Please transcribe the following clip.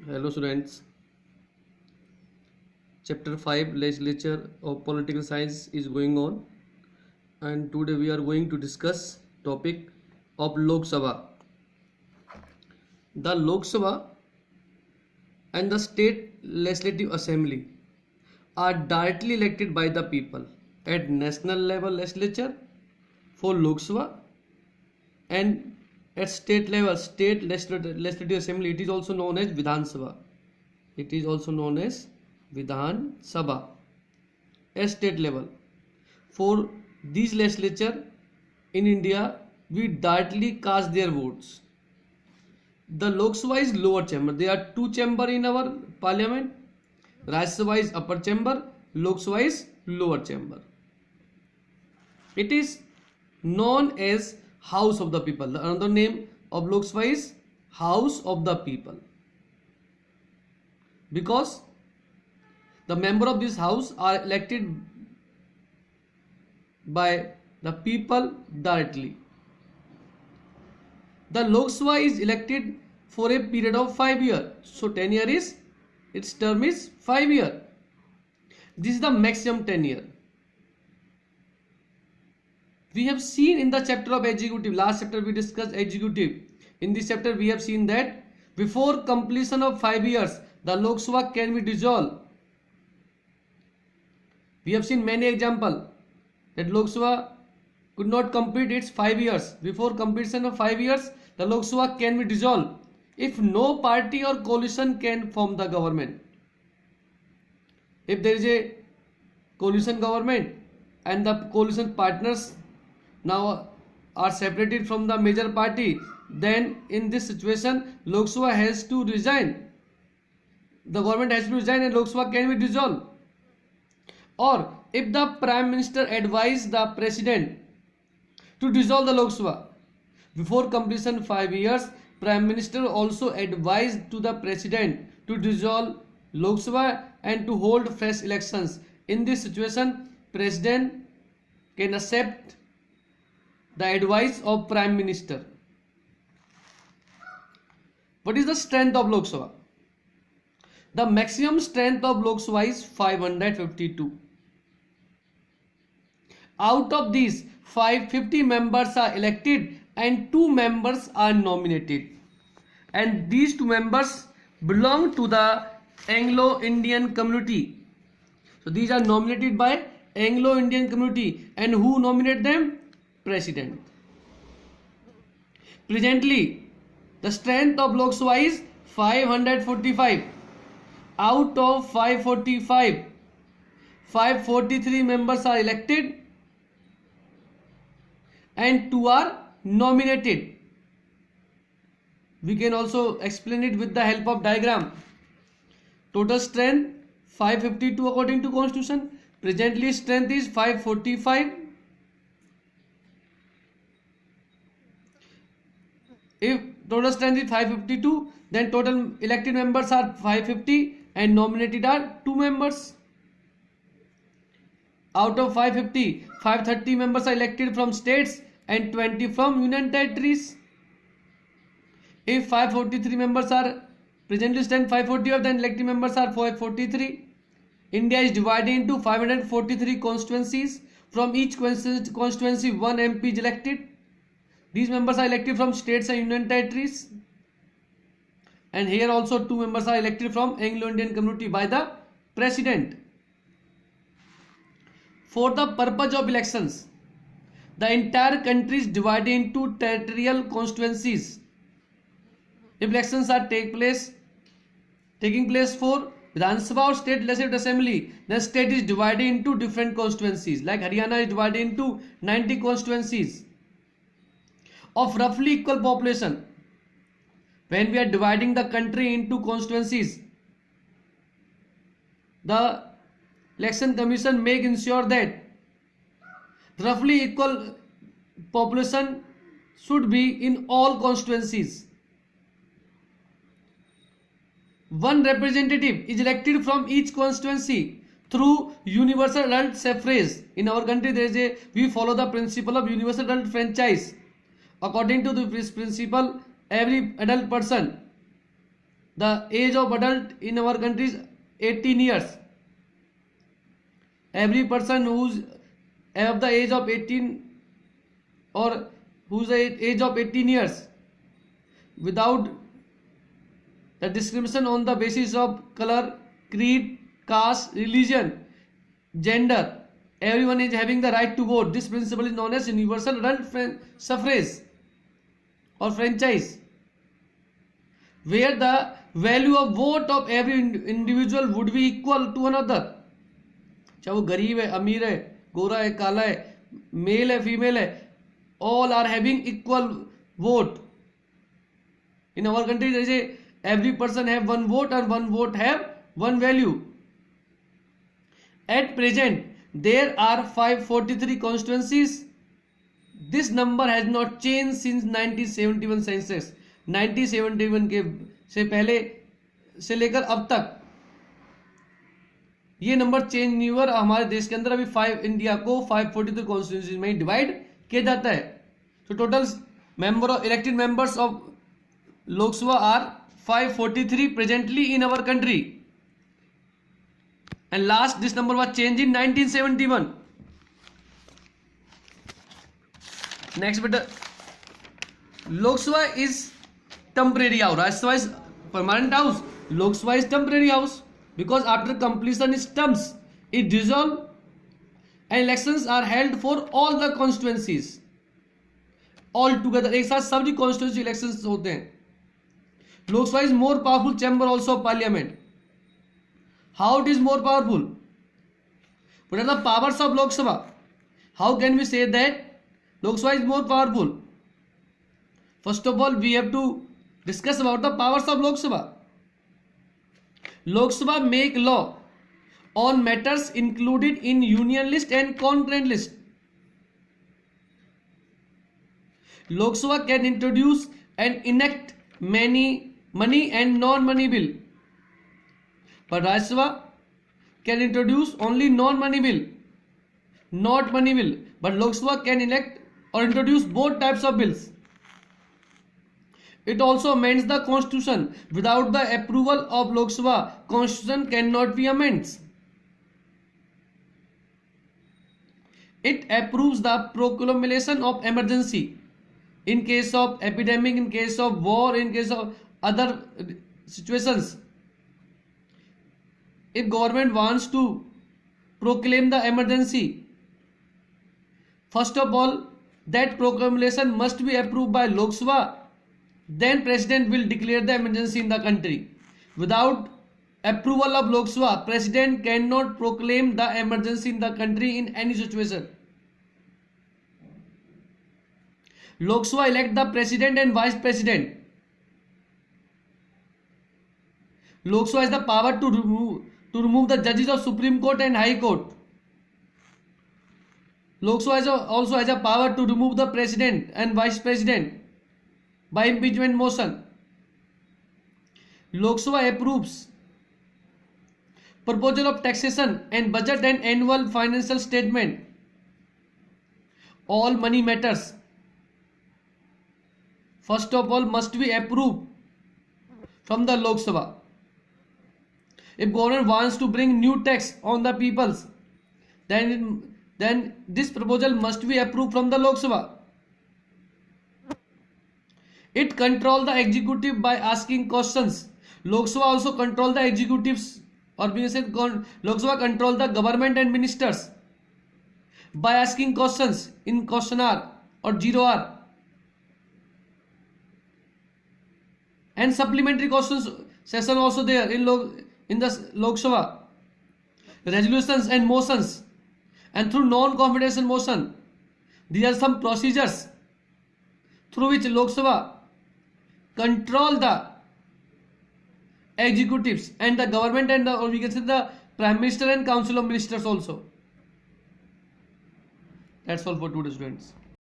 Hello students. Chapter 5 Legislature of Political Science is going on, and today we are going to discuss topic of Lok Sabha. The Lok Sabha and the State Legislative Assembly are directly elected by the people at national level legislature for Lok Sabha, and at state level state legislative assembly, it is also known as Vidhan Sabha. It is also known as Vidhan Sabha at state level. For these legislature in India, we directly cast their votes. The Lok Sabha is lower chamber. There are two chamber in our parliament. Rajya Sabha is upper chamber. Lok Sabha is lower chamber. It is known as House of the People. The another name of Lok Sabha is House of the People, because the member of this house are elected by the people directly. The Lok Sabha is elected for a period of 5 years. So 10 years is, its term is 5 years. This is the maximum tenure. We have seen in the chapter of executive, last chapter we discussed executive. In this chapter we have seen that before completion of 5 years, the Lok Sabha can be dissolved. We have seen many examples that Lok Sabha could not complete its 5 years. Before completion of 5 years, the Lok Sabha can be dissolved if no party or coalition can form the government. If there is a coalition government and the coalition partners now are separated from the major party, then in this situation Lok Sabha has to resign. The government has to resign and Lok Sabha can be dissolved. Or if the Prime Minister advise the President to dissolve the Lok Sabha before completion 5 years, Prime Minister also advised to the President to dissolve Lok Sabha and to hold fresh elections. In this situation, President can accept the advice of Prime Minister. What is the strength of Lok Sabha? The maximum strength of Lok Sabha is 552. Out of these, 550 members are elected and 2 members are nominated. And these 2 members belong to the Anglo-Indian community. So these are nominated by Anglo-Indian community. And who nominate them? President. Presently, the strength of Lok Sabha is 545. Out of 545, 543 members are elected and 2 are nominated. We can also explain it with the help of diagram. Total strength 552 according to Constitution. Presently strength is 545. If total strength is 552, then total elected members are 550 and nominated are 2 members. Out of 550, 530 members are elected from states and 20 from union territories. If 543 members are presently stand 545, then elected members are 543. India is divided into 543 constituencies. From each constituency, 1 MP is elected. These members are elected from states and union territories. And here also 2 members are elected from Anglo-Indian community by the President. For the purpose of elections, the entire country is divided into territorial constituencies. If elections are taking place for Vidhan Sabha or State Legislative Assembly, the state is divided into different constituencies. Like Haryana is divided into 90 constituencies of roughly equal population. When we are dividing the country into constituencies, the Election Commission make ensure that roughly equal population should be in all constituencies. 1 representative is elected from each constituency through universal adult suffrage. In our country, we follow the principle of universal adult franchise. According to this principle, every adult person The age of adult in our country is 18 years. Every person who's of the age of 18 or who's the age of 18 years without the discrimination on the basis of color, creed, caste, religion, gender, everyone is having the right to vote. This principle is known as universal adult suffrage or franchise, where the value of vote of every individual would be equal to another. चाहे वो गरीब है, अमीर है, गोरा है, काला है, मेल है, फीमेल है, all are having equal vote. In our country there is a every person have one vote and one vote have one value. At present there are 543 constituencies. This number has not changed since 1971 census. 1971 के से पहले से लेकर अब तक ये number change नहीं हुआ. हमारे देश के अंदर अभी इंडिया को 543 कॉन्स्टिट्यूंसी में डिवाइड किया जाता है. तो total member of elected members of Lok Sabha are 543 presently in our country, and last this number was changed in 1971. Next beta, Lok Sabha is temporary house, Rajya Sabha is permanent house. Lok Sabha is temporary house because after completion its terms it dissolved and elections are held for all the constituencies all together. एक साथ सभी constituency elections होते हैं. Lok Sabha is more powerful chamber also of parliament. How it is more powerful? What are the powers of Lok Sabha? How can we say that Lok Sabha is more powerful? First of all, we have to discuss about the powers of Lok Sabha. Lok Sabha make law on matters included in union list and concurrent list. Lok Sabha can introduce and enact many money and non-money bill, but Rajya Sabha can introduce only non-money bill, not money bill. But Lok Sabha can elect or introduce both types of bills. It also amends the constitution. Without the approval of Lok Sabha, constitution cannot be amended. It approves the proclamation of emergency in case of epidemic, in case of war, in case of other situations. If government wants to proclaim the emergency, first of all that proclamation must be approved by Lok Sabha, then president will declare the emergency in the country. Without approval of Lok Sabha, president cannot proclaim the emergency in the country in any situation. Lok Sabha elect the president and vice president. Lok Sabha has the power to remove the judges of Supreme Court and High Court. Lok Sabha also has a power to remove the president and vice president by impeachment motion. Lok Sabha approves proposal of taxation and budget and annual financial statement. All money matters first of all must be approved from the Lok Sabha. If government wants to bring new tax on the peoples, then this proposal must be approved from the Lok Sabha. It control the executive by asking questions. Lok Sabha also control the executives, or being said Lok Sabha control the government and ministers by asking questions in question hour or 0 hour, and supplementary questions session also there in the Lok Sabha. Resolutions and motions, and through non-confidence motion, these are some procedures through which Lok Sabha control the executives and the government and or we can say the Prime Minister and Council of Ministers also. That's all for today, students.